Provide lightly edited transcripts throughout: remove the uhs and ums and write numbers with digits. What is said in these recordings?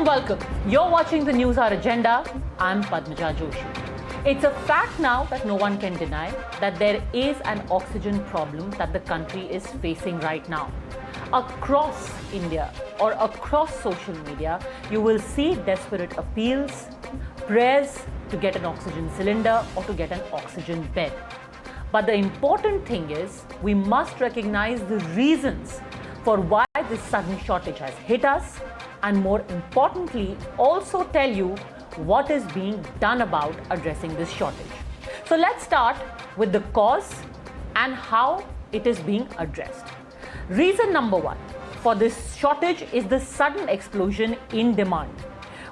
and welcome. You're watching the News Hour Agenda. I'm Padmaja Joshi. It's a fact now that no one can deny that there is an oxygen problem that the country is facing right now. Across India or across social media, you will see desperate appeals, prayers to get an oxygen cylinder or to get an oxygen bed. But the important thing is we must recognize the reasons for why this sudden shortage has hit us, and more importantly, also tell you what is being done about addressing this shortage. So let's start with the cause and how it is being addressed. Reason number one for this shortage is the sudden explosion in demand.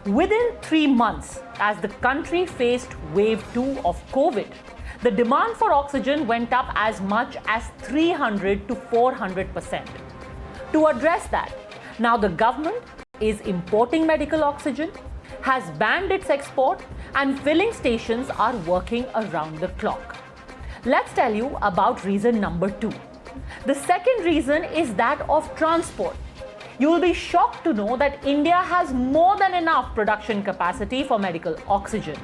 Within 3 months, as the country faced wave 2 of COVID, the demand for oxygen went up as much as 300 to 400%. To address that, now the government is importing medical oxygen, has banned its export, and filling stations are working around the clock. Let's tell you about reason number 2. The second reason is that of transport. You will be shocked to know that India has more than enough production capacity for medical oxygen.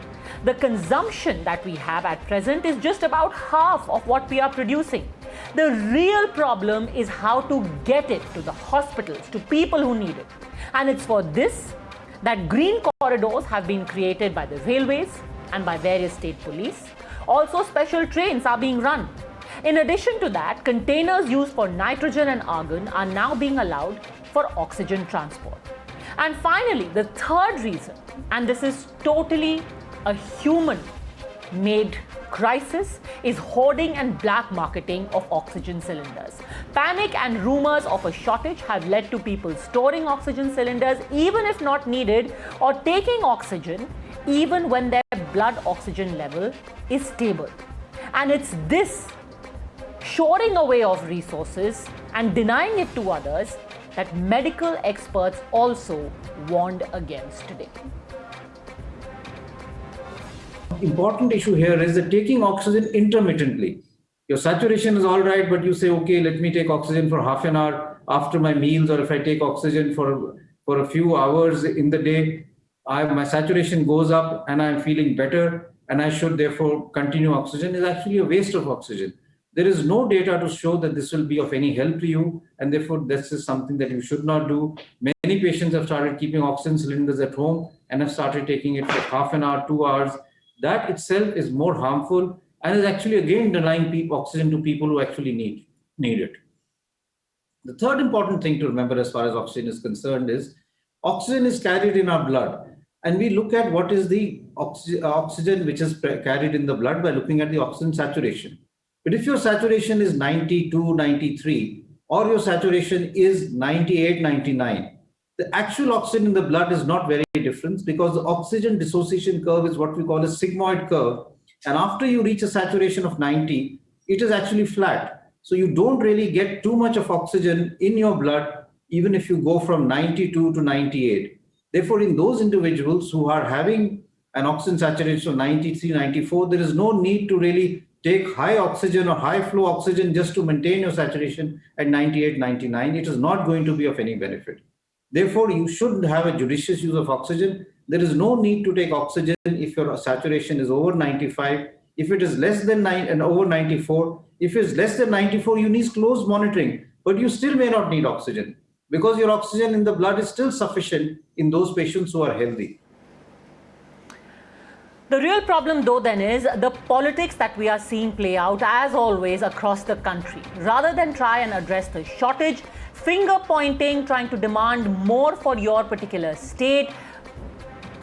The consumption that we have at present is just about half of what we are producing. The real problem is how to get it to the hospitals, to people who need it. And it's for this that green corridors have been created by the railways and by various state police. Also, special trains are being run. In addition to that, containers used for nitrogen and argon are now being allowed for oxygen transport. And finally, the third reason, and this is totally a human-made crisis, is hoarding and black marketing of oxygen cylinders. Panic and rumors of a shortage have led to people storing oxygen cylinders even if not needed, or taking oxygen even when their blood oxygen level is stable. And it's this shoring away of resources and denying it to others that medical experts also warned against today. Important issue here is that taking oxygen intermittently. Your saturation is all right, but you say, okay, let me take oxygen for half an hour after my meals, or if I take oxygen for a few hours in the day, my saturation goes up and I'm feeling better, and I should therefore continue oxygen, is actually a waste of oxygen. There is no data to show that this will be of any help to you, and therefore this is something that you should not do. Many patients have started keeping oxygen cylinders at home and have started taking it for half an hour, 2 hours. That itself is more harmful and is actually again denying oxygen to people who actually need it. The third important thing to remember as far as oxygen is concerned is oxygen is carried in our blood, and we look at what is the oxygen which is carried in the blood by looking at the oxygen saturation. But if your saturation is 92, 93, or your saturation is 98, 99, the actual oxygen in the blood is not very different, because the oxygen dissociation curve is what we call a sigmoid curve. And after you reach a saturation of 90, it is actually flat. So you don't really get too much of oxygen in your blood, even if you go from 92 to 98. Therefore, in those individuals who are having an oxygen saturation of 93, 94, there is no need to really take high oxygen or high flow oxygen just to maintain your saturation at 98, 99. It is not going to be of any benefit. Therefore, you should have a judicious use of oxygen. There is no need to take oxygen if your saturation is over 95. If it is less than 9 and over 94, if it's less than 94, you need close monitoring, but you still may not need oxygen, because your oxygen in the blood is still sufficient in those patients who are healthy. The real problem, though, then is the politics that we are seeing play out, as always, across the country. Rather than try and address the shortage, finger pointing, trying to demand more for your particular state,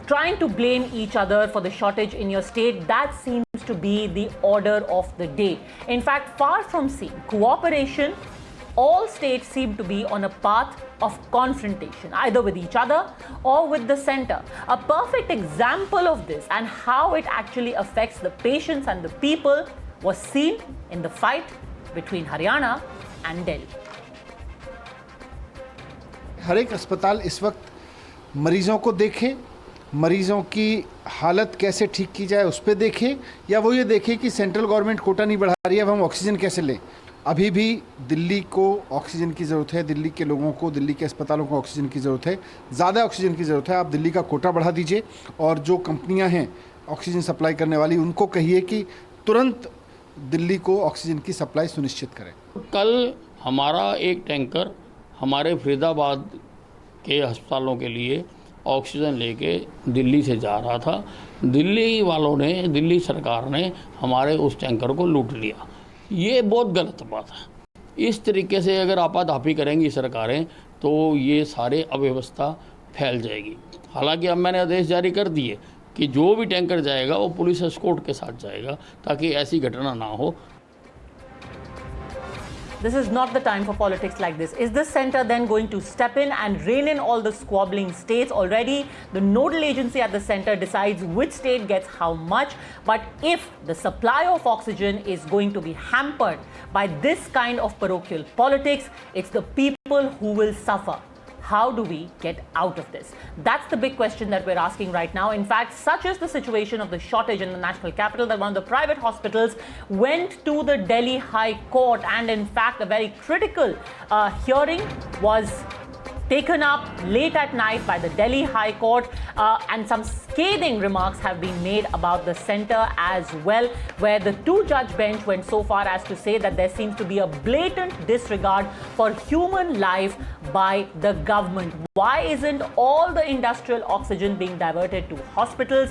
trying to blame each other for the shortage in your state, that seems to be the order of the day. In fact, far from seeing cooperation, all states seem to be on a path of confrontation, either with each other or with the center. A perfect example of this and how it actually affects the patients and the people was seen in the fight between Haryana and Delhi. हर एक अस्पताल इस वक्त मरीज़ों को देखे, मरीज़ों की हालत कैसे ठीक की जाए उस पर देखे, या वो ये देखे कि सेंट्रल गवर्नमेंट कोटा नहीं बढ़ा रही है, अब हम ऑक्सीजन कैसे लें. अभी भी दिल्ली को ऑक्सीजन की ज़रूरत है, दिल्ली के लोगों को, दिल्ली के अस्पतालों को ऑक्सीजन की ज़रूरत है, ज़्यादा ऑक्सीजन की ज़रूरत है। आप दिल्ली का कोटा बढ़ा दीजिए और जो कंपनियां हैं ऑक्सीजन सप्लाई करने वाली, उनको कहिए कि तुरंत दिल्ली को ऑक्सीजन की सप्लाई सुनिश्चित करें। कल हमारा एक टैंकर हमारे फरीदाबाद के अस्पतालों के लिए ऑक्सीजन लेके दिल्ली से जा रहा था। दिल्ली वालों ने, दिल्ली सरकार ने हमारे उस टैंकर को लूट लिया। ये बहुत गलत बात है। इस तरीके से अगर आपाधापी करेंगी सरकारें तो ये सारे अव्यवस्था फैल जाएगी। हालांकि अब मैंने आदेश जारी कर दिए कि जो भी टैंकर जाएगा वो पुलिस एस्कॉर्ट के साथ जाएगा ताकि ऐसी घटना ना हो। This is not the time for politics like this. Is the centre then going to step in and rein in all the squabbling states? Already, the nodal agency at the centre decides which state gets how much. But if the supply of oxygen is going to be hampered by this kind of parochial politics, it's the people who will suffer. How do we get out of this? That's the big question that we're asking right now. In fact, such is the situation of the shortage in the national capital that one of the private hospitals went to the Delhi High Court, and in fact, a very critical hearing was taken up late at night by the Delhi High Court, and some scathing remarks have been made about the centre as well, where the two-judge bench went so far as to say that there seems to be a blatant disregard for human life by the government. Why isn't all the industrial oxygen being diverted to hospitals?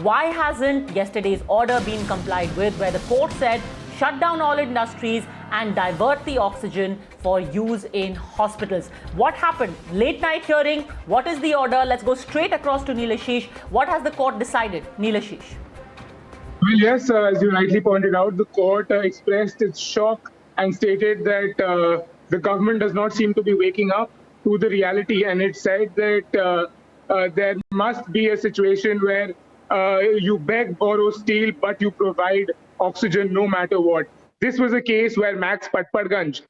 Why hasn't yesterday's order been complied with, where the court said shut down all industries and divert the oxygen for use in hospitals? What happened? Late night hearing. What is the order? Let's go straight across to Neelashish. What has the court decided? Neelashish. Well, yes, as you rightly pointed out, the court expressed its shock and stated that the government does not seem to be waking up to the reality, and it said that there must be a situation where you beg, borrow, steal, but you provide oxygen no matter what. This was a case where Max Patparganj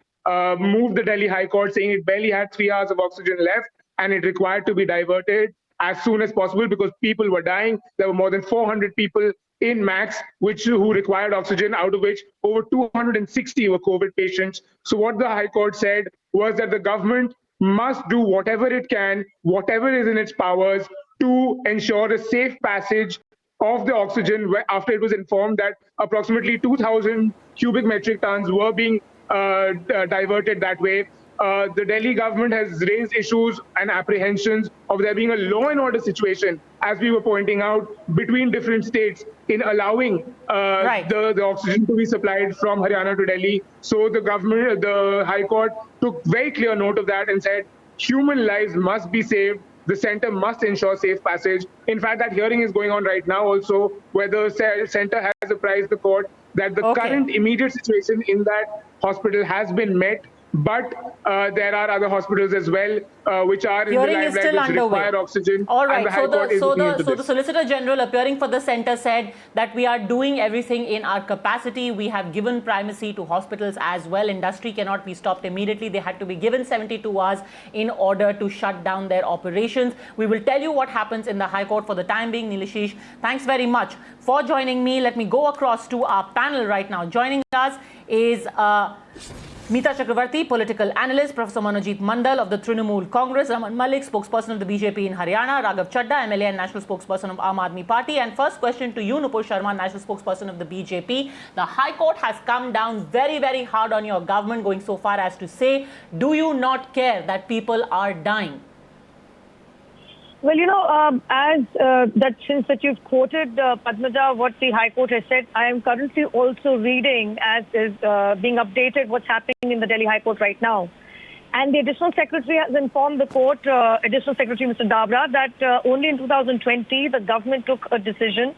moved the Delhi High Court, saying it barely had 3 hours of oxygen left and it required to be diverted as soon as possible because people were dying. There were more than 400 people in Max who required oxygen, out of which over 260 were COVID patients. So what the High Court said was that the government must do whatever it can, whatever is in its powers, to ensure a safe passage of the oxygen after it was informed that approximately 2,000 cubic metric tons were being diverted that way. The Delhi government has raised issues and apprehensions of there being a law and order situation, as we were pointing out, between different states in allowing the oxygen to be supplied from Haryana to Delhi. So the High Court took very clear note of that and said human lives must be saved. The centre must ensure safe passage. In fact, that hearing is going on right now also, where the centre has apprised the court that the current immediate situation in that hospital has been met, but there are other hospitals as well which are in the limelight, which require oxygen. All right. So the Solicitor General appearing for the centre said that we are doing everything in our capacity. We have given primacy to hospitals as well. Industry cannot be stopped immediately. They had to be given 72 hours in order to shut down their operations. We will tell you what happens in the High Court. For the time being, Neelashish, thanks very much for joining me. Let me go across to our panel right now. Joining us is Meeta Chakravarti, political analyst, Professor Manojit Mandal of the Trinamool Congress, Raman Malik, spokesperson of the BJP in Haryana, Raghav Chadda, MLA and national spokesperson of Aam Aadmi Party. And first question to you, Nupur Sharma, national spokesperson of the BJP. The High Court has come down very, very hard on your government, going so far as to say, do you not care that people are dying? Well, since you've quoted Padmaja, what the High Court has said, I am currently also reading, as is being updated, what's happening in the Delhi High Court right now. And the Additional Secretary has informed the court, Additional Secretary Mr. Dabra, that only in 2020 the government took a decision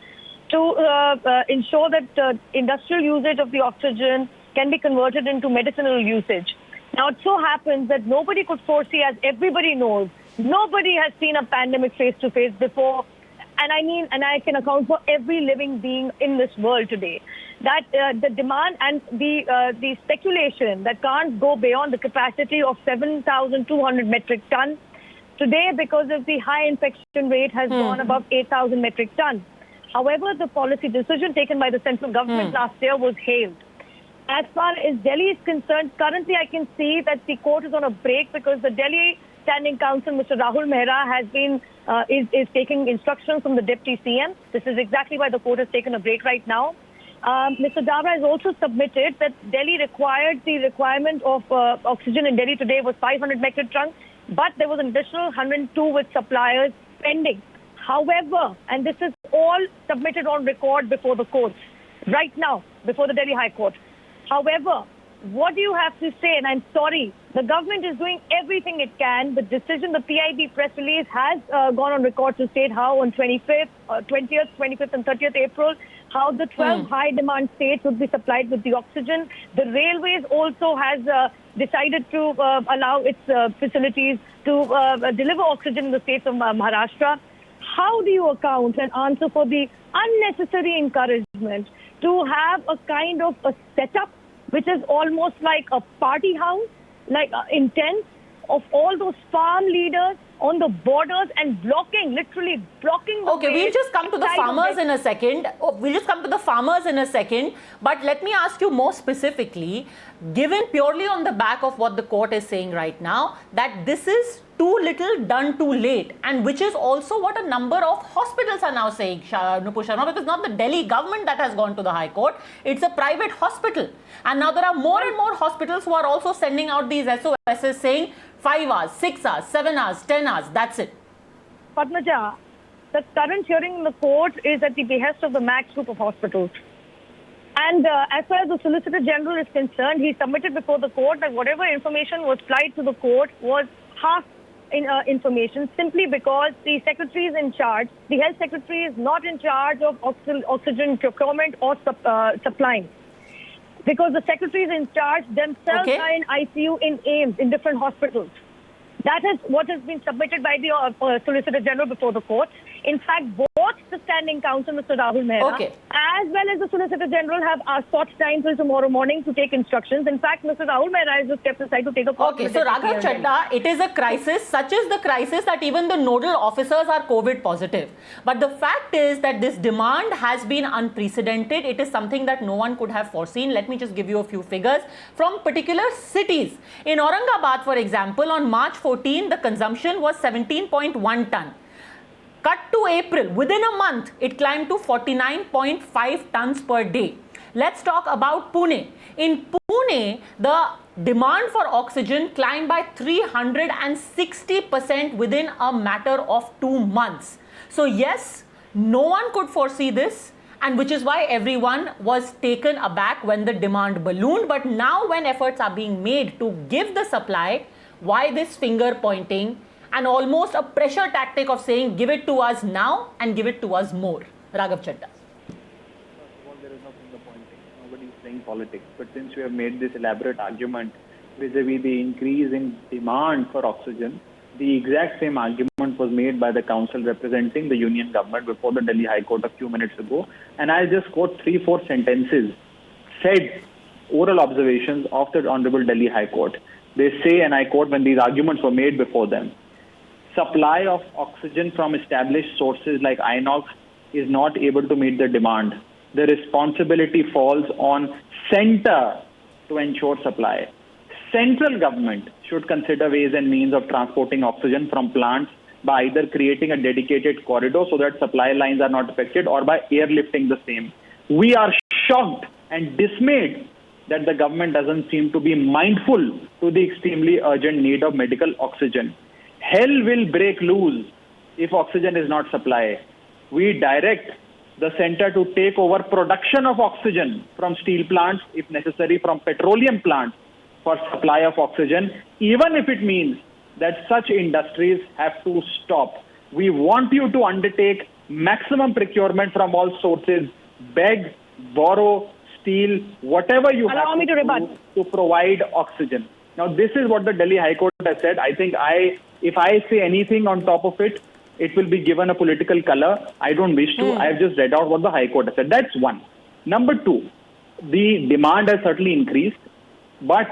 to ensure that industrial usage of the oxygen can be converted into medicinal usage. Now, it so happens that nobody could foresee, as everybody knows, nobody has seen a pandemic face-to-face before. And I can account for every living being in this world today. That the demand and the speculation that can't go beyond the capacity of 7,200 metric tons. Today, because of the high infection rate, has gone above 8,000 metric tons. However, the policy decision taken by the central government last year was hailed. as far as Delhi is concerned, currently I can see that the court is on a break because the Delhi Standing Counsel, Mr. Rahul Mehra, has been is taking instructions from the Deputy CM. This is exactly why the court has taken a break right now. Mr. Dabra has also submitted that Delhi the requirement of oxygen in Delhi today was 500 metric tons, but there was an additional 102 with suppliers pending. However, and this is all submitted on record before the courts right now, before the Delhi High Court. However, what do you have to say? And I'm sorry, the government is doing everything it can. The decision, the PIB press release has gone on record to state how on 20th, and 30th April, how the 12 high demand states would be supplied with the oxygen. The railways also has decided to allow its facilities to deliver oxygen in the states of Maharashtra. How do you account and answer for the unnecessary encouragement to have a kind of a setup which is almost like a party house, like intense, of all those farm leaders on the borders and literally blocking the Okay, way we'll just come to the farmers in a second. But let me ask you more specifically, given purely on the back of what the court is saying right now, that this is too little done too late, and which is also what a number of hospitals are now saying, Nupur Sharma, because not the Delhi government that has gone to the High Court, it's a private hospital. And now there are more and more hospitals who are also sending out these SOSs saying 5 hours, 6 hours, 7 hours, 10 hours, that's it. Padmaja, the current hearing in the court is at the behest of the Max Group of hospitals. And as far as the Solicitor General is concerned, he submitted before the court that whatever information was supplied to the court was half information, simply because the secretary is in charge. The health secretary is not in charge of oxygen procurement or supplying. Because the secretary is in charge themselves are in ICU in AIIMS, in different hospitals. That is what has been submitted by the Solicitor General before the court. In fact, both the Standing Counsel, Mr. Rahul Mehra, as well as the Solicitor General have sought time till tomorrow morning to take instructions. In fact, Mr. Rahul Mehra has just stepped aside to take a call. Okay, so Raghav Chadha, it is a crisis. Such is the crisis that even the nodal officers are COVID positive. But the fact is that this demand has been unprecedented. It is something that no one could have foreseen. Let me just give you a few figures from particular cities. In Aurangabad, for example, on March 14, the consumption was 17.1 ton. Cut to April, within a month, it climbed to 49.5 tons per day. Let's talk about Pune. In Pune, the demand for oxygen climbed by 360% within a matter of 2 months. So yes, no one could foresee this, and which is why everyone was taken aback when the demand ballooned. But now when efforts are being made to give the supply, why this finger pointing and almost a pressure tactic of saying give it to us now and give it to us more? Raghav Chadha. Well, there is no finger pointing. Nobody is playing politics. But since we have made this elaborate argument vis-a-vis the increase in demand for oxygen, the exact same argument was made by the council representing the union government before the Delhi High Court a few minutes ago. And I'll just quote 3-4 sentences, said oral observations of the Honorable Delhi High Court. They say, and I quote, when these arguments were made before them, supply of oxygen from established sources like INOX is not able to meet the demand. The responsibility falls on center to ensure supply. Central government should consider ways and means of transporting oxygen from plants by either creating a dedicated corridor so that supply lines are not affected or by airlifting the same. We are shocked and dismayed that the government doesn't seem to be mindful to the extremely urgent need of medical oxygen. Hell will break loose if oxygen is not supplied. We direct the center to take over production of oxygen from steel plants, if necessary from petroleum plants, for supply of oxygen, even if it means that such industries have to stop. We want you to undertake maximum procurement from all sources, beg, borrow, steal, whatever you have to do to provide oxygen. Now, this is what the Delhi High Court has said. I think if I say anything on top of it, it will be given a political color. I don't wish to. I have just read out what the High Court has said. That's one. Number two, the demand has certainly increased, but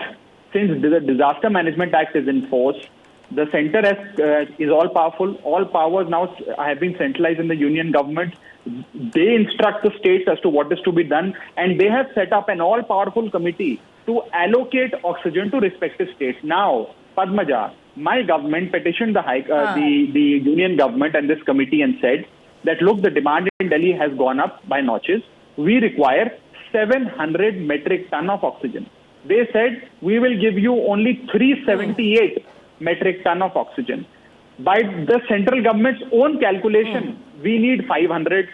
since the Disaster Management Act is in force, The center is all powerful. All powers now have been centralized in the union government. They instruct the states as to what is to be done, and they have set up an all-powerful committee to allocate oxygen to respective states. Now, Padmaja, my government petitioned the union government and this committee and said that, look, the demand in Delhi has gone up by notches. We require 700 metric ton of oxygen. They said, we will give you only 378 metric ton of oxygen. By the central government's own calculation, we need 500.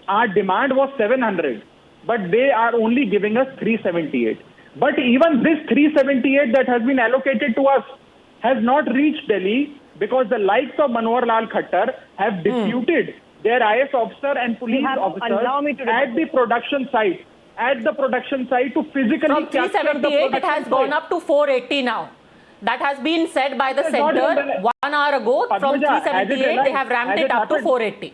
Our demand was 700, but they are only giving us 378. But even this 378 that has been allocated to us has not reached Delhi because the likes of Manohar Lal Khattar have deputed their IS officer and police officers at the production site. To physically From capture the 378, it has production gone site. up to 480 now. That has been said by the It has not center been- 1 hour ago. From Padmaja, has it 378, they realized? have ramped Has it it up to happened? 480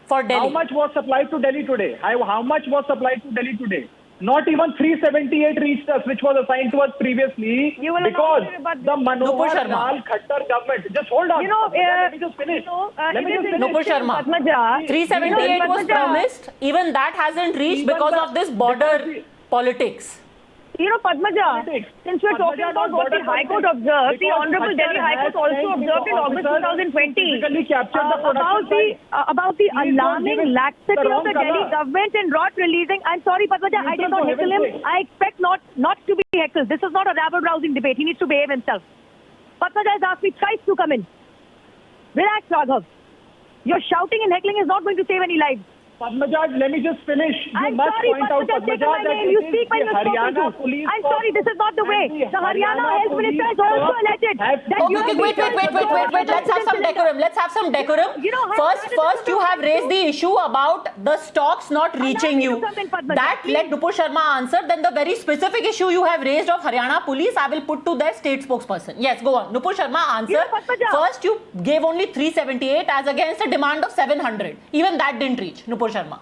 for Delhi. How much was supplied to Delhi today? How much was supplied to Delhi today? Not even 378 reached us, which was assigned to us previously, You will because not about the this. Nupur Manohar Sharma. Lal Khattar government. Just hold on. Let me just finish. Let me just finish. Nupur Sharma. Padmaja, 378 was Padmaja, promised. Even that hasn't reached Even because the- of this border because politics. Padmaja, Politics. since we're talking Padmaja, about not what the border High Court politics. observed, the Because Honorable Khattar Delhi High has Court also sent observed in August officers 2020 physically captured the production about the Please don't alarming give it laxity the of wrong the Delhi color. government in not releasing. I'm sorry, Padmaja, I did not for heckle heaven's him. sake. I expect not to be heckled. This is not a rabble-rousing debate. He needs to behave himself. Padmaja has asked me twice to come in. Relax, Raghav. Your shouting and heckling is not going to save any lives. Padmaja, let me just finish. You I'm must sorry, point out, Padmaja, take my Padmaja, that name. You it is speak when the you're spoken Haryana to. police. I'm sorry, this is not the way. and The Haryana Health police Minister has also force alleged have- that Okay, you okay, have wait. Let's have some decorum. Let's have some decorum. You know, First, you have raised the issue about the stocks not reaching me to you. come in, Padmaja, That let Nupur Sharma answer. Then the very specific issue you have raised of Haryana police, I will put to their state spokesperson. Yes, go on. Nupur Sharma, answer. You know, Padmaja. First, you gave only 378 as against a demand of 700. Even that didn't reach. Nupur Sharma.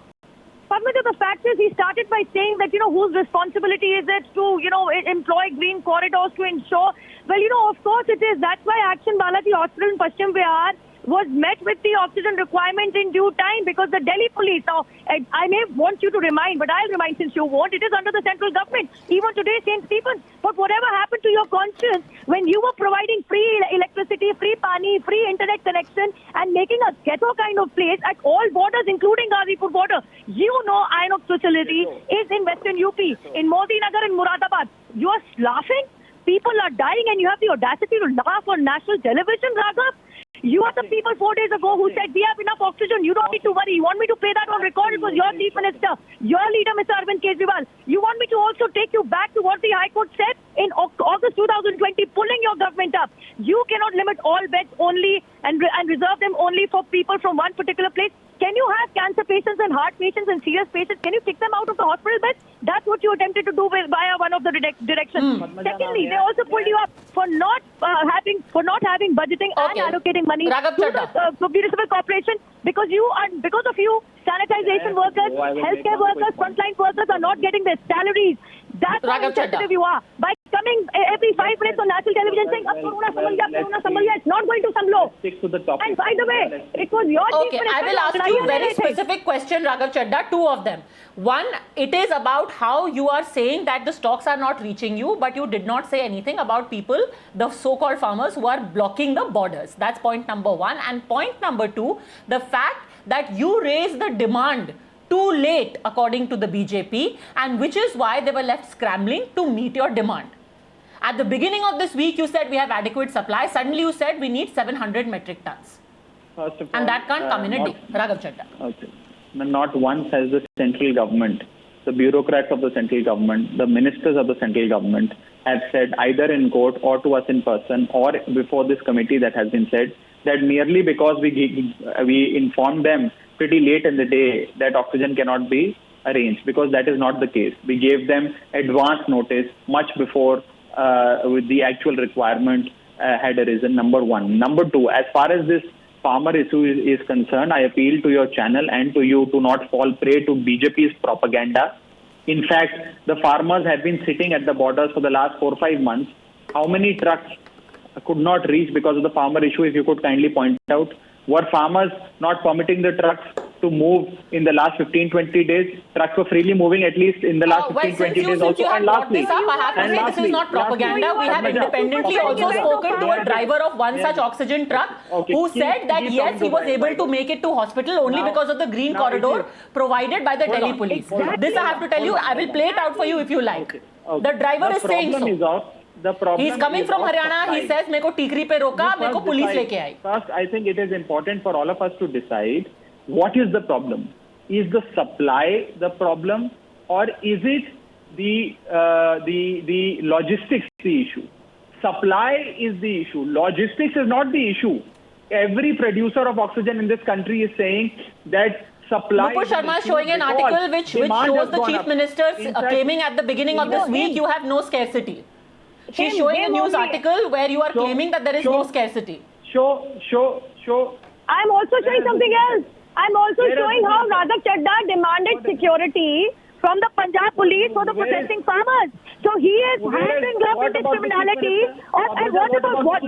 Padmaja, the fact is he started by saying that, whose responsibility is it to, employ green corridors to ensure. Well, of course it is. That's why Action Balaji Hospital in Paschim Bihar was met with the oxygen requirement in due time because the Delhi police, now I may want you to remind, but I'll remind since you won't, it is under the central government. Even today, St. Stephen's. But whatever happened to your conscience when you were providing free electricity, free pani, free internet connection and making a ghetto kind of place at all borders, including Ghazipur border. Inox facility is in Western UP, in Modi Nagar and Muradabad. You are laughing? People are dying and you have the audacity to laugh on national television, Raghav? You are the people 4 days ago who said we have enough oxygen. You don't need to worry. You want me to play that on record? It was your chief minister, your leader, Mr. Arvind Kejriwal. You want me to also take you back to what the High Court said in August 2020, pulling your government up. You cannot limit all beds only and reserve them only for people from one particular place. Can you have cancer patients and heart patients and serious patients? Can you kick them out of the hospital beds? That's what you attempted to do via one of the directions. Secondly, they also pulled you up for not having budgeting Okay. and allocating money Raghav to Chadha. the municipal corporation because of you, sanitization workers, I will make healthcare one workers, quick point. frontline workers are not getting their salaries. That's how Raghav Chadha. insensitive you are. By coming every 5 minutes on national television saying, Corona Sammal gaya, it's not going to Samlo. Stick to the topic. And by the way, it was your chief Okay, minister I will who ask you organized very everything. specific question, Raghav Chadha, two of them. One, it is about how you are saying that the stocks are not reaching you, but you did not say anything about people, the so-called farmers who are blocking the borders. That's point number one. And point number two, the fact that you raised the demand too late according to the BJP, and which is why they were left scrambling to meet your demand. At the beginning of this week, you said we have adequate supply. Suddenly you said we need 700 metric tons. First of And all, that can't come in a day. not- Raghav Chadha. Okay. Not once has the central government, the bureaucrats of the central government, the ministers of the central government have said either in court or to us in person or before this committee that has been said that merely because we informed them pretty late in the day that oxygen cannot be arranged, because that is not the case. We gave them advance notice much before with the actual requirement had arisen, number one. Number two, as far as this farmer issue is concerned, I appeal to your channel and to you to not fall prey to BJP's propaganda. In fact, the farmers have been sitting at the borders for the last 4 or 5 months. How many trucks could not reach because of the farmer issue, if you could kindly point out? Were farmers not permitting the trucks to move in the last 15-20 days? Trucks were freely moving at least in the last 15-20 days also. You have And brought lastly, this up, I have to say this is not propaganda. We have independently also spoken to a driver of one such oxygen truck who said that yes, he was able to make it to hospital only because of the green corridor provided by the Delhi police. This I have to tell you. I will play it out for you if you like. The driver is saying so. He is coming from Haryana. He says, "मेरे को टीकरी पे रोका, मेरे को police लेके आई." First, I think it is important for all of us to decide what is the problem. Is the supply the problem, or is it the logistics the issue? Supply is the issue. Logistics is not the issue. Every producer of oxygen in this country is saying that supply. Nupur Sharma is showing an article which shows the chief minister claiming at the beginning of this week you have no scarcity. She's showing a news article where you are claiming that there is no scarcity. Show. I'm also showing something else. I'm also showing how Raghav Chadha demanded security from the Punjab police for the protesting farmers. So he is hand in glove with this criminality. And what about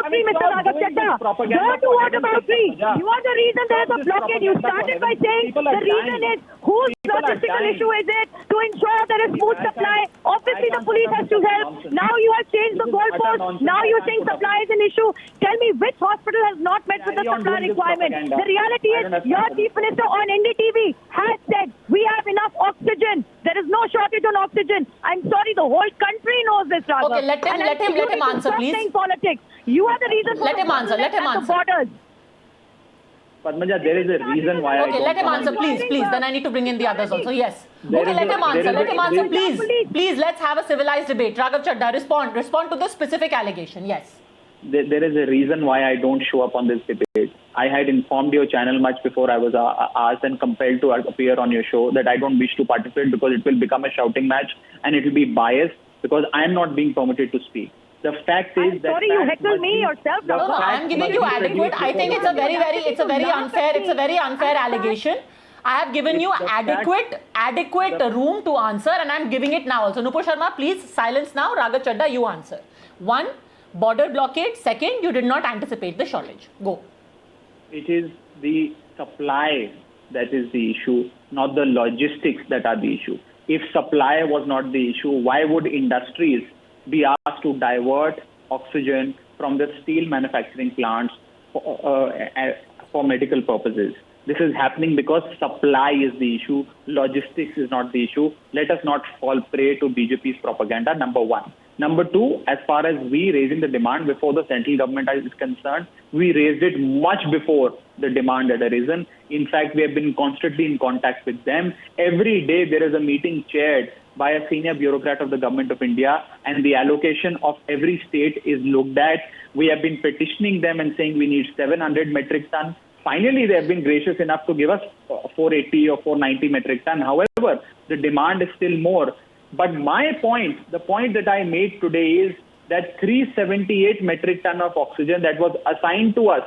free, Mr. Raghav Chadha? Go to about free. You are the reason there is a blockade. You started by saying the reason is whose logistical issue is it to ensure there is food supply. Obviously the police has to help. Now you have changed the goalpost. Now you think supply is an issue. Tell me which hospital has not met with the supply requirement. The reality is your chief minister on NDTV has said we have enough oxygen. There is no shortage on oxygen. I'm sorry, the whole country knows this, Raghav. Okay, let him answer, stop please. saying politics. You are the reason for Let him answer. the borders. Padmaja, there is a reason why I Okay, don't let him comment. answer, please. Then I need to bring in the others also. Yes. There Okay, is let a- him answer. there is Let a- him answer, there- please. Please, let's have a civilized debate. Raghav Chadha, respond to the specific allegation. Yes. There is a reason why I don't show up on this debate. I had informed your channel much before I was asked and compelled to appear on your show that I don't wish to participate because it will become a shouting match and it will be biased because I am not being permitted to speak. The fact is that sorry, you heckle me yourself. No, I am giving you adequate. I think it's a very unfair allegation. I have given you adequate room to answer, and I am giving it now also. Nupur Sharma, please silence now. Raghav Chadha, you answer. 1, border blockade. 2nd, you did not anticipate the shortage. Go. it is the supply that is the issue, not the logistics that are the issue. If supply was not the issue, why would industries be asked to divert oxygen from the steel manufacturing plants for medical purposes? This is happening because supply is the issue, logistics is not the issue. Let us not fall prey to BJP's propaganda, number one. Number two, as far as we raising the demand before the central government is concerned, we raised it much before the demand had arisen. In fact, we have been constantly in contact with them. Every day there is a meeting chaired by a senior bureaucrat of the government of India, and the allocation of every state is looked at. We have been petitioning them and saying we need 700 metric tons. Finally, they have been gracious enough to give us 480 or 490 metric ton. However, the demand is still more. But my point, the point that I made today is that 378 metric ton of oxygen that was assigned to us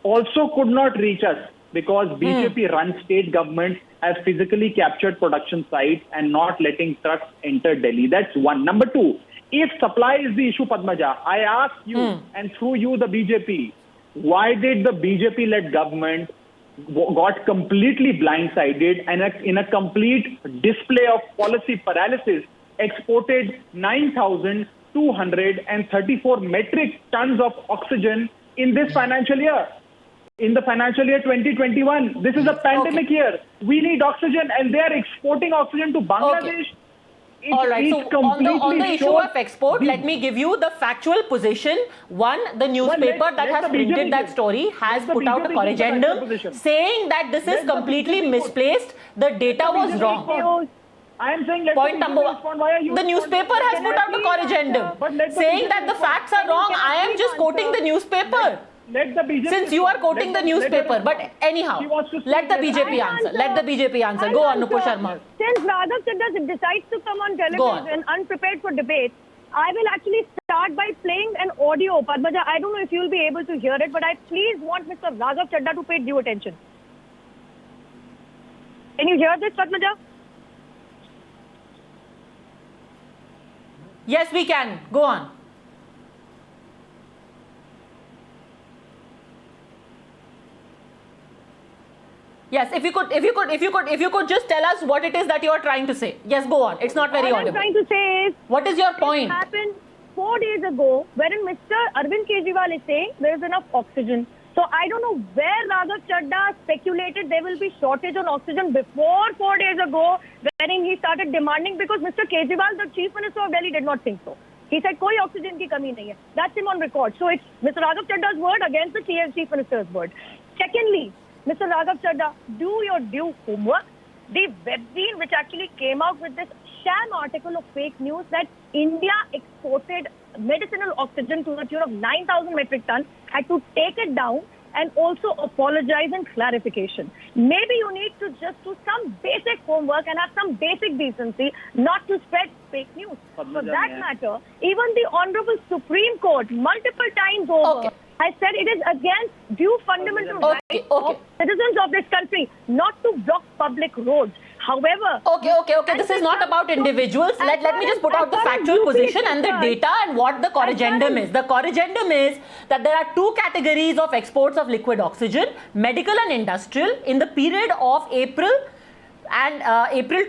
also could not reach us because BJP-run state governments have physically captured production sites and not letting trucks enter Delhi. That's one. Number two, if supply is the issue, Padmaja, I ask you and through you, the BJP, why did the BJP-led government got completely blindsided and in a complete display of policy paralysis exported 9,234 metric tons of oxygen in this financial year? In the financial year 2021, this is a pandemic year. We need oxygen and they are exporting oxygen to Bangladesh. Okay. All right, so on the issue of export, let me give you the factual position. One, the newspaper that has printed that story has put out a corrigendum saying that this is completely misplaced. The data was wrong. I am saying Point number one, the newspaper has put out a corrigendum saying that the facts are wrong. I am just quoting the newspaper. Since you are quoting the newspaper, but anyhow, let the BJP answer. Let the BJP answer. Go on, Nupur Sharma. Since Raghav Chadha decides to come on television unprepared for debate, I will actually start by playing an audio. Padmaja, I don't know if you'll be able to hear it, but I please want Mr. Raghav Chadha to pay due attention. Can you hear this, Padmaja? Yes, we can. Go on. Yes, if you could just tell us what it is that you are trying to say. Yes, go on. It's not very All I'm audible. trying to say is, What is your point? it happened 4 days ago, wherein Mr. Arvind Kejriwal is saying there is enough oxygen. So I don't know where Raghav Chadha speculated there will be shortage on oxygen before 4 days ago, wherein he started demanding, because Mr. Kejriwal, the Chief Minister of Delhi, did not think so. He said, koi oxygen ki kami nahi hai. That's him on record. So it's Mr. Raghav Chadda's word against the Chief Minister's word. Secondly, Mr. Raghav Chadda, do your due homework. The webzine which actually came out with this sham article of fake news that India exported medicinal oxygen to the tune of 9,000 metric tons had to take it down and also apologize and clarification. Maybe you need to just do some basic homework and have some basic decency, not to spread fake news. For that matter, even the Honorable Supreme Court multiple times over has said it is against due fundamental rights of citizens of this country not to block public roads. However, this is not about individuals. Let me just put out the factual position and the data and what the corrigendum is. The corrigendum is that there are two categories of exports of liquid oxygen: medical and industrial. In the period of April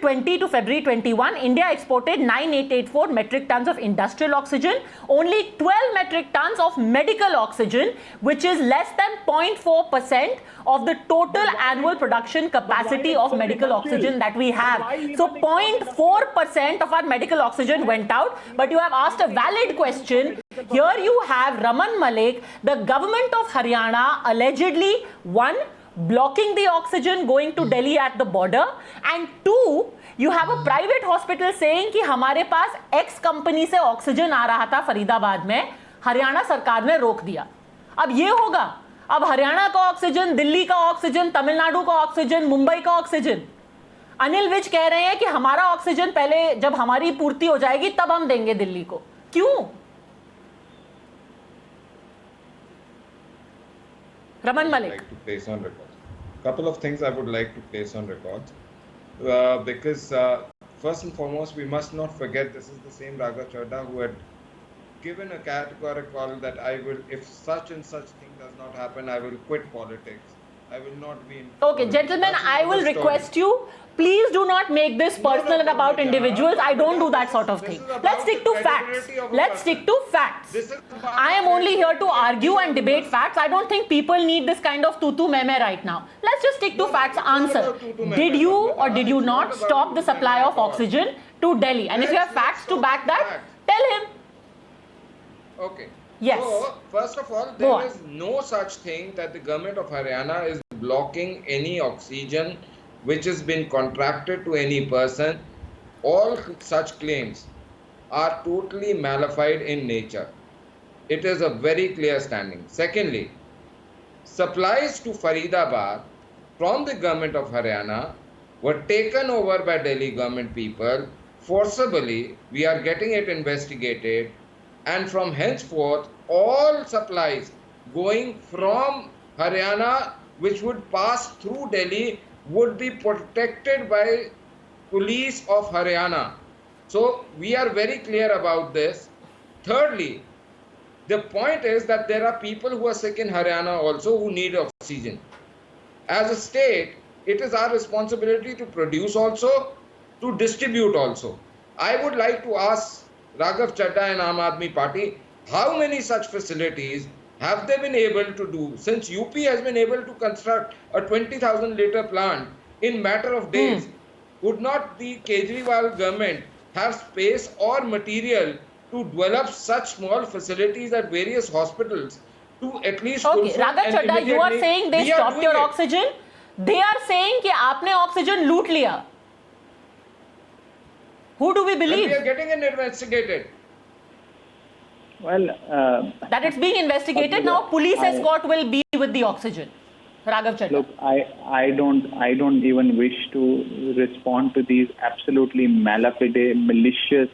20 to February 21, India exported 9884 metric tons of industrial oxygen, only 12 metric tons of medical oxygen, which is less than 0.4% of the total annual production capacity of medical oxygen that we have. So 0.4% of our medical oxygen went out. But you have asked a valid question. Here you have Raman Malik, the government of Haryana, allegedly, one, blocking the oxygen going to Delhi at the border, and two, you have a private hospital saying कि हमारे पास X company से oxygen आ रहा था फरीदाबाद में, हरियाणा सरकार ने रोक दिया. अब ये होगा, अब हरियाणा का ऑक्सीजन, दिल्ली का ऑक्सीजन, तमिलनाडु का ऑक्सीजन, मुंबई का ऑक्सीजन. अनिल विज कह रहे हैं कि हमारा ऑक्सीजन पहले जब हमारी पूर्ति हो जाएगी तब हम देंगे दिल्ली को. क्यों? Raman Malik. Like to place on record. Couple of things I would like to place on record, because first and foremost we must not forget this is the same Raghav Chadha who had given a categorical that I will, if such and such thing does not happen, I will quit politics. I will not be in. Okay, gentlemen, I will request you, please do not make this personal and about individuals. I don't do that sort of thing. Let's stick to facts. Let's stick to facts. I am only here to argue and debate facts. I don't think people need this kind of tutu meme right now. Let's just stick to facts. Answer. Did you or did you not stop the supply of oxygen to Delhi? And if you have facts to back that, tell him. Okay. Yes. So, first of all, there is no such thing that the government of Haryana is blocking any oxygen which has been contracted to any person. All such claims are totally malified in nature. It is a very clear standing. Secondly, supplies to Faridabad from the government of Haryana were taken over by Delhi government people forcibly. We are getting it investigated, and from henceforth all supplies going from Haryana which would pass through Delhi would be protected by police of Haryana. So we are very clear about this. Thirdly, the point is that there are people who are sick in Haryana also who need oxygen. As a state, it is our responsibility to produce also, to distribute also. I would like to ask Raghav Chadha and Aam Aadmi Party, how many such facilities have they been able to do? Since UP has been able to construct a 20,000 litre plant in matter of days, would not the Kejriwal government have space or material to develop such small facilities at various hospitals to at least Okay, Raghav Chadha, you are saying they stopped your oxygen? They are saying कि आपने oxygen लूट लिया. Who do we believe? And we are getting it investigated. Well, that it's being investigated now. Police escort will be with the oxygen. Raghav Chadha. Look, I don't even wish to respond to these absolutely malafide, malicious,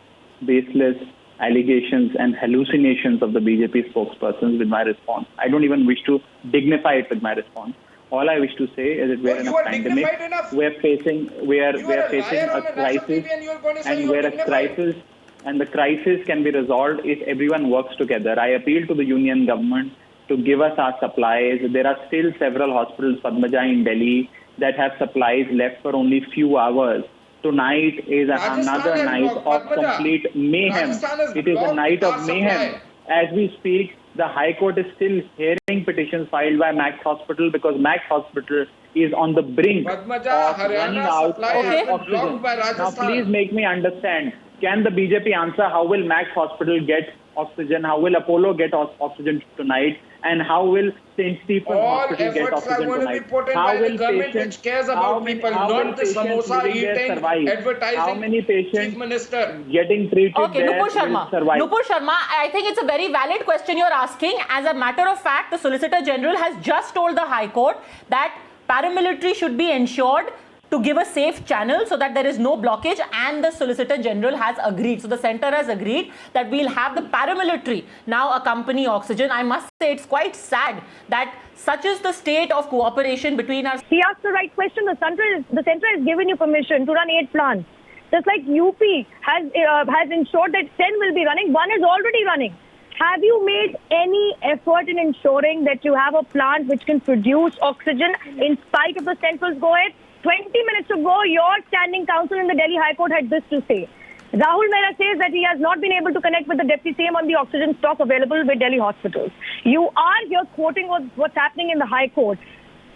baseless allegations and hallucinations of the BJP spokespersons with my response. I don't even wish to dignify it with my response. All I wish to say is that we're in a pandemic. We're facing a crisis, and where a crisis and the crisis can be resolved if everyone works together. I appeal to the union government to give us our supplies. There are still several hospitals, Padmaja in Delhi, that have supplies left for only few hours. Tonight is Rajasthan another has night blocked, of Padmaja. complete mayhem. Rajasthan has It is a blocked night our of mayhem. supply. As we speak, the High Court is still hearing petitions filed by Max Hospital because Max Hospital is on the brink Padmaja, of Haryana running out supply of has been oxygen. blocked by Now, Rajasthan. please make me understand. Can the BJP answer how will Max Hospital get oxygen? How will Apollo get oxygen tonight? And how will St. Stephen's All Hospital get efforts are oxygen going to be tonight? put in How by the will government patients- which cares how about many- people, how will not the patients samosa living there eating, survive? advertising. How many patients Chief Minister. getting treated Okay, there Nupur will Sharma. survive? Nupur Sharma, I think it's a very valid question you're asking. As a matter of fact, the Solicitor General has just told the High Court that paramilitary should be ensured to give a safe channel so that there is no blockage, and the Solicitor General has agreed. So the centre has agreed that we'll have the paramilitary now accompany oxygen. I must say it's quite sad that such is the state of cooperation between our... He asked the right question. The center has given you permission to run 8 plants. Just like UP has ensured that 10 will be running, 1 is already running. Have you made any effort in ensuring that you have a plant which can produce oxygen in spite of the central's go ahead? 20 minutes ago, your standing counsel in the Delhi High Court had this to say. Rahul Mehra says that he has not been able to connect with the Deputy CM on the oxygen stock available with Delhi hospitals. You are here quoting what's happening in the High Court.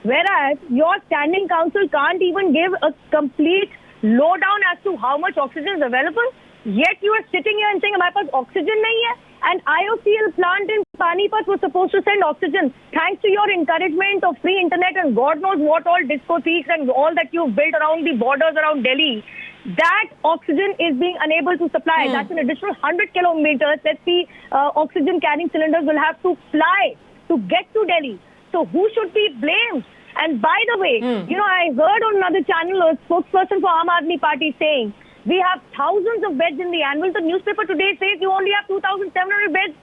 Whereas your standing counsel can't even give a complete lowdown as to how much oxygen is available. Yet you are sitting here and saying, "Hamare paas oxygen nahi hai." An IOCL plant in Panipat was supposed to send oxygen. Thanks to your encouragement of free internet and God knows what all discotheques and all that you've built around the borders around Delhi, that oxygen is being unable to supply. That's an additional 100 kilometers that the oxygen carrying cylinders will have to fly to get to Delhi. So who should be blamed? And by the way, I heard on another channel a spokesperson for Aam Aadmi Party saying, we have thousands of beds in the annual. The newspaper today says you only have 2,700 beds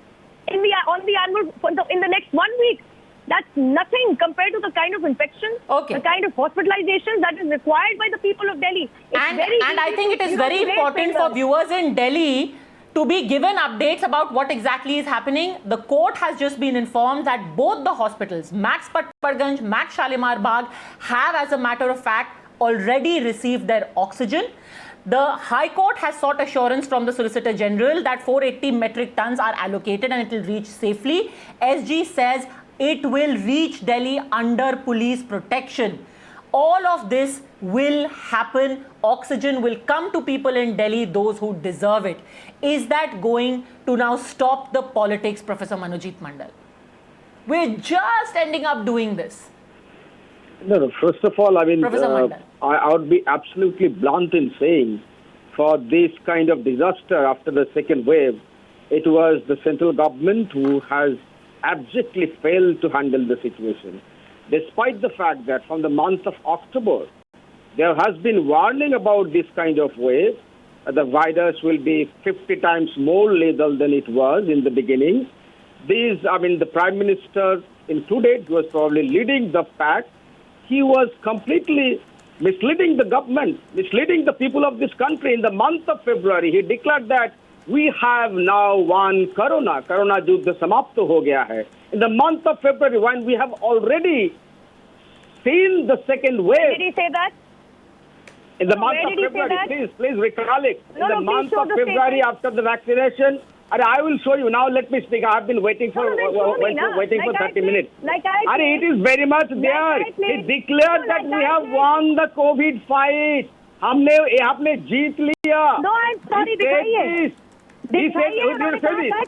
on the annual in the next 1 week. That's nothing compared to the kind of infections, the kind of hospitalizations that is required by the people of Delhi. And I think it is very important for viewers in Delhi to be given updates about what exactly is happening. The court has just been informed that both the hospitals, Max Patparganj, Max Shalimar Bagh, have, as a matter of fact, already received their oxygen. The High Court has sought assurance from the Solicitor General that 480 metric tons are allocated and it will reach safely. SG says it will reach Delhi under police protection. All of this will happen. Oxygen will come to people in Delhi, those who deserve it. Is that going to now stop the politics, Professor Manojit Mandal? We're just ending up doing this. No, first of all, I mean, I would be absolutely blunt in saying for this kind of disaster after the second wave, it was the central government who has abjectly failed to handle the situation. Despite the fact that from the month of October, there has been warning about this kind of wave. The virus will be 50 times more lethal than it was in the beginning. The Prime Minister included was probably leading the pack. He was completely misleading the government, misleading the people of this country. In the month of February, he declared that we have now won Corona. Corona Juddha Samapta ho gaya hai. In the month of February, when we have already seen the second wave. Did he say that? In the month of February, please recall it. In the month of February, after the vaccination, I will show you. Now let me speak. I have been waiting for 30 minutes. It is very much there. He declared that we have won the COVID fight. हमने जीत लिया. No, I'm sorry. दिखाइए.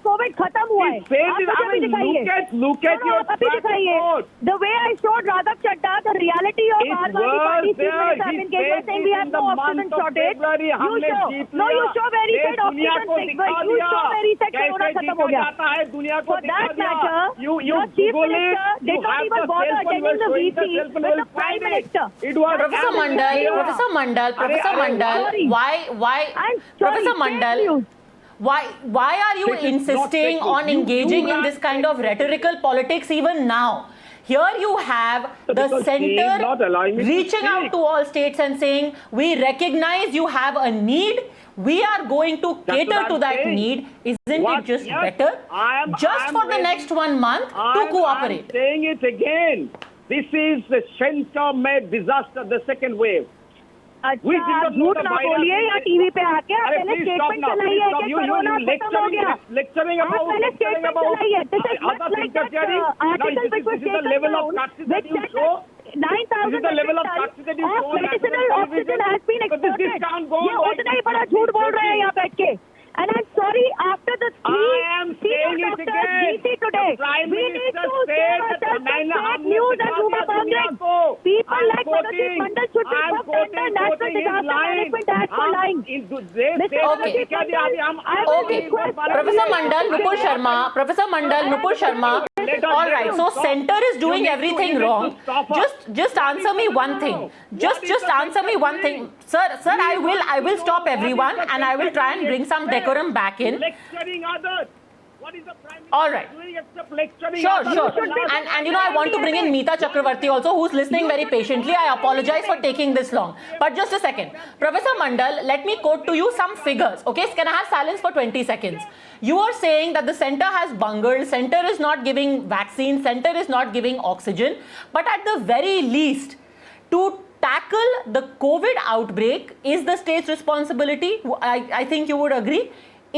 COVID खत्म हुआ है. Look at your track record. The way I showed Radha Chadda, the reality of Aam Aadmi Party chief minister Arvind Kejriwal saying we have no oxygen shortage. You show where he said oxygen fix. You show where he said Corona खत्म हो गया. For that matter, the chief minister did not even bother attending the VC with the Prime Minister. Professor Mandal, why are you insisting on engaging in this kind of rhetorical politics even now? Here you have the centre reaching out to all states and saying, we recognize you have a need. We are going to cater to that need. Isn't it just better? Just for the next 1 month to cooperate. I'm saying it again. This is a center-made disaster, the second wave. अच्छा आप झूठ ना बोलिए या TV पे आके आप पहले स्टेटमेंट चलाइए कि कोरोना खत्म हो गया आप पहले स्टेटमेंट चलाइए this is not like that article which was taken down which said that 9,000 of medicinal oxygen has been exported ये उतना ही बड़ा झूठ बोल रहे हैं यहाँ बैठ के and I'm sorry after the three doctors DC today we need to save ourselves from fake news and rumor mongering people like Madhuri Mandal should be booked under National Disaster Management Act for lying. Okay. Professor Mandal, Nupur Sharma. All right. So center is doing everything wrong. Just answer me one thing. Just answer me one thing, sir. I will stop everyone and I will try and bring some decorum back in. Lecturing others. What is the Prime Minister All right. doing except lecturing Sure. others? And I want to bring in Meeta Chakravarti also, who's listening very patiently. I apologize for taking this long. But just a second. Professor Mandal, let me quote to you some figures. Okay, can I have silence for 20 seconds? You are saying that the center has bungled, center is not giving vaccine, center is not giving oxygen. But at the very least, to tackle the COVID outbreak is the state's responsibility. I think you would agree.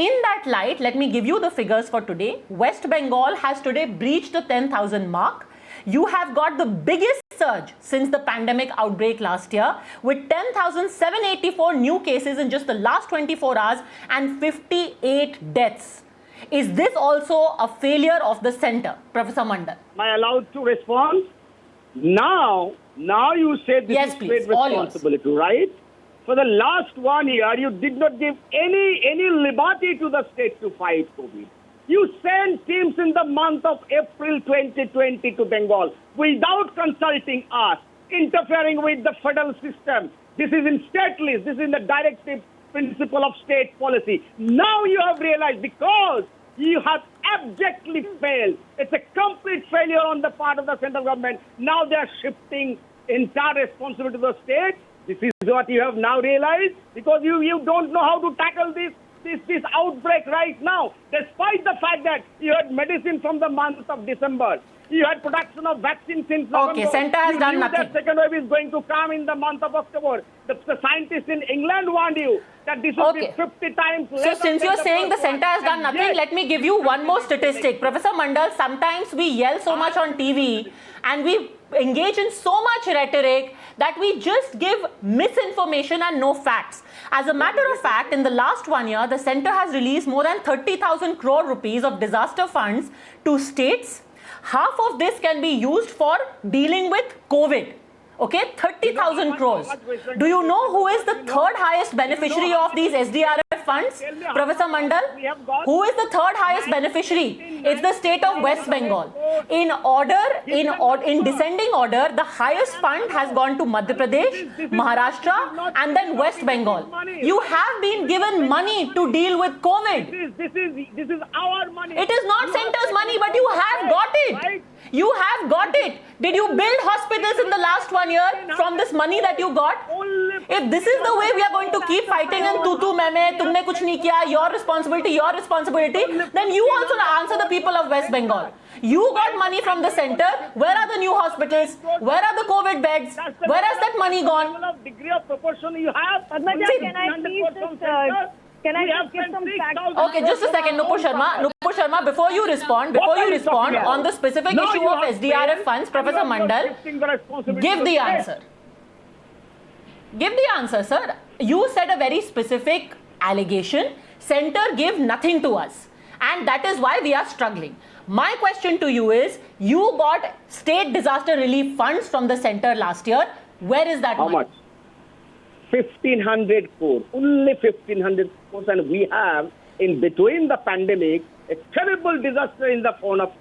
In that light, let me give you the figures for today. West Bengal has today breached the 10,000 mark. You have got the biggest surge since the pandemic outbreak last year with 10,784 new cases in just the last 24 hours and 58 deaths. Is this also a failure of the center, Professor Mandal? Am I allowed to respond? Now you say this Yes, is please. state responsibility, right? For the last 1 year, you did not give any liberty to the state to fight COVID. You sent teams in the month of April 2020 to Bengal without consulting us, interfering with the federal system. This is in state list. This is in the directive principle of state policy. Now you have realized because you have abjectly failed. It's a complete failure on the part of the central government. Now they are shifting entire responsibility to the state. This is what you have now realized because you don't know how to tackle this outbreak right now, despite the fact that you had medicine from the month of December. You had production of vaccine since November. Okay, center has done nothing. The second wave is going to come in the month of October. The scientists in England warned you that this will be 50 times less. So since you're saying the center has done nothing, let me give you one more statistic. Professor Mandal, sometimes we yell so much on TV and we engage in so much rhetoric that we just give misinformation and no facts. As a matter of fact, in the last 1 year, the center has released more than 30,000 crore rupees of disaster funds to states. Half of this can be used for dealing with COVID. Okay, 30,000 crores. Do you know who is the third highest beneficiary of these SDRF funds? Professor Mandal, who is the third highest beneficiary? It's the state of West Bengal. In descending order, the highest fund has gone to Madhya Pradesh, Maharashtra, and then West Bengal. You have been given money to deal with COVID. This is our money. It is not center's money, but you have got it. You have got it. Did you build hospitals in the last 1 year from this money that you got? If this is the way we are going to keep fighting and tu main, tumne kuch nahi kiya, your responsibility, then you also answer the people of West Bengal. You got money from the center. Where are the new hospitals? Where are the COVID beds? Where has that money gone? Degree of proportion you have. Can I just give some facts? Okay, just a second, Nupur Sharma, before you respond on the specific issue of SDRF funds, Professor Mandal, give the answer. Give the answer, sir. You said a very specific allegation. Center gave nothing to us. And that is why we are struggling. My question to you is, you got state disaster relief funds from the center last year. Where is that money? How much? 1,500 crores, only 1,500 crores, and we have in between the pandemic a terrible disaster in the form of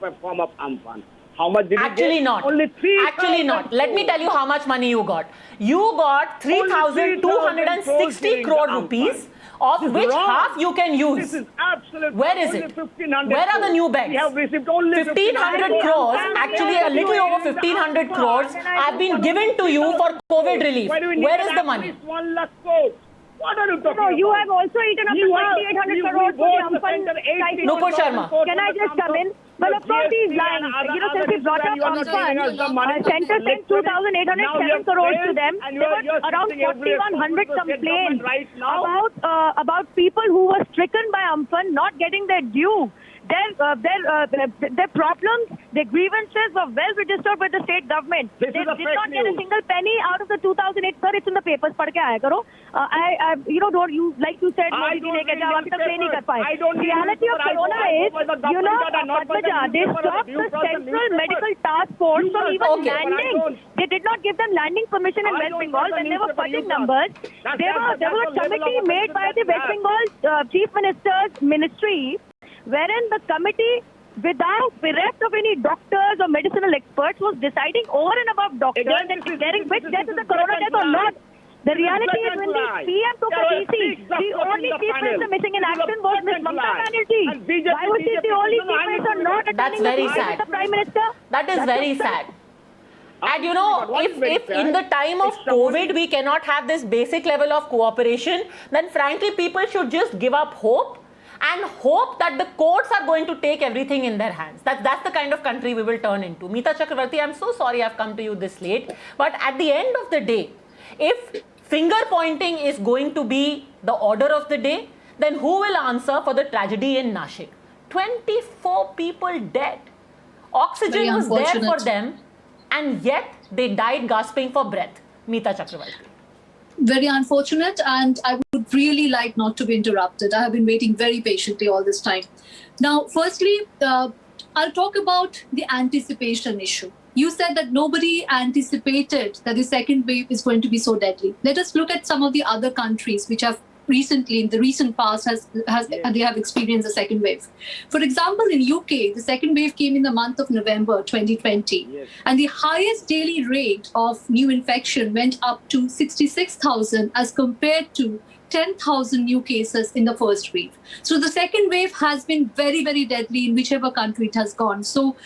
Amphan. How much did Actually you get? not. Only 3,000 Actually not. Let me tell you how much money you got. You got 3,260 crore rupees, of which half you can use. This is absolutely. Where is it? Where are the new beds? We have received only 1,500 crores, actually a little over 1,500 crores have been given to you for COVID relief. Where is the money? 1 lakh crores. What are you talking about? You have also eaten up to 2,800 crores for the Amphan. Nupur Sharma. Can I just come in? Well, of course he's lying. Since he brought up Amphan, Centre sent 2,807 crores to them. There were around 4,100 complaints about people who were stricken by Amphan not getting their due. Their problems, their grievances were well registered with the state government. They did not get a single penny out of the 2008. Sir, it's in the papers. Padh ke aaya karo. Don't you, like you said, Modi ji leke jao, abhi tak play nahi kar paaye. Reality of corona is, Padmaja, they stopped the Central Medical Task Force from even landing. They did not give them landing permission in West Bengal when they were fudging numbers. There was a committee made by the West Bengal Chief Minister's ministry, wherein the committee, bereft of any doctors or medicinal experts, was deciding over and above doctors and declaring which death is a corona death or not. The reality is when the PM took a DC, the only chief minister missing in action was Ms. Mamata Banerjee. Why was she the only chief minister not attending the meeting with the Prime Minister? That is very sad. And if in the time of COVID we cannot have this basic level of cooperation, then frankly people should just give up hope and hope that the courts are going to take everything in their hands. That's the kind of country we will turn into. Meeta Chakravarti, I'm so sorry I've come to you this late, but at the end of the day, if finger pointing is going to be the order of the day, then who will answer for the tragedy in Nashik? 24 people dead. Oxygen was there for them, and yet they died gasping for breath. Meeta Chakravarti. Very unfortunate, and I would really like not to be interrupted. I have been waiting very patiently all this time. Now, firstly, I'll talk about the anticipation issue. You said that nobody anticipated that the second wave is going to be so deadly. Let us look at some of the other countries which have recently, in the recent past, they have experienced a second wave. For example, in UK, the second wave came in the month of November 2020, and the highest daily rate of new infection went up to 66,000 as compared to 10,000 new cases in the first wave. So the second wave has been very, very deadly in whichever country it has gone. So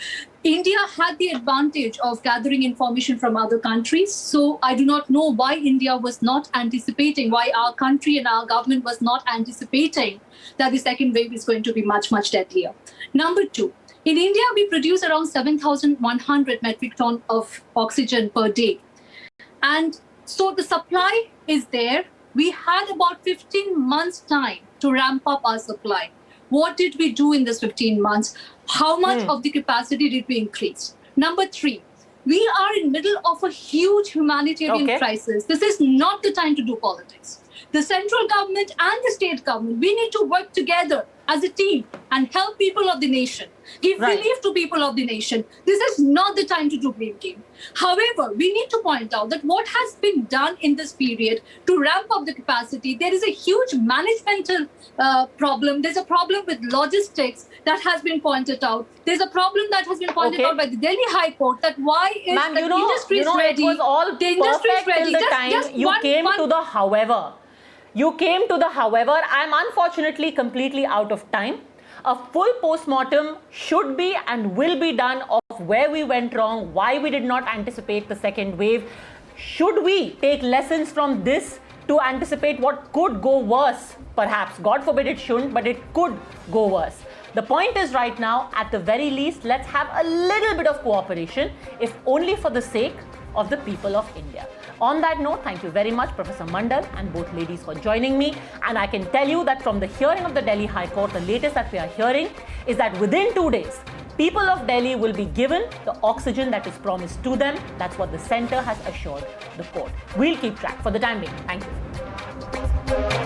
India had the advantage of gathering information from other countries. So I do not know why India was not anticipating, why our country and our government was not anticipating that the second wave is going to be much, much deadlier. Number two, in India, we produce around 7,100 metric ton of oxygen per day. And so the supply is there. We had about 15 months' time to ramp up our supply. What did we do in this 15 months? How much of the capacity did we increase? Number three, we are in the middle of a huge humanitarian crisis. This is not the time to do politics. The central government and the state government, we need to work together as a team and help people of the nation, give relief to people of the nation. This is not the time to do blame game. However, we need to point out that what has been done in this period to ramp up the capacity, there is a huge managemental problem. There's a problem with logistics that has been pointed out. There's a problem that has been pointed out by the Delhi High Court that why is the industry ready? It was all the industry perfect ready. till the time you came to the however. You came to the however. I'm unfortunately completely out of time. A full postmortem should be and will be done of where we went wrong, why we did not anticipate the second wave. Should we take lessons from this to anticipate what could go worse? Perhaps. God forbid it shouldn't, but it could go worse. The point is right now, at the very least, let's have a little bit of cooperation, if only for the sake of the people of India. On that note, thank you very much, Professor Mandal and both ladies for joining me. And I can tell you that from the hearing of the Delhi High Court, the latest that we are hearing is that within 2 days, people of Delhi will be given the oxygen that is promised to them. That's what the centre has assured the court. We'll keep track for the time being. Thank you.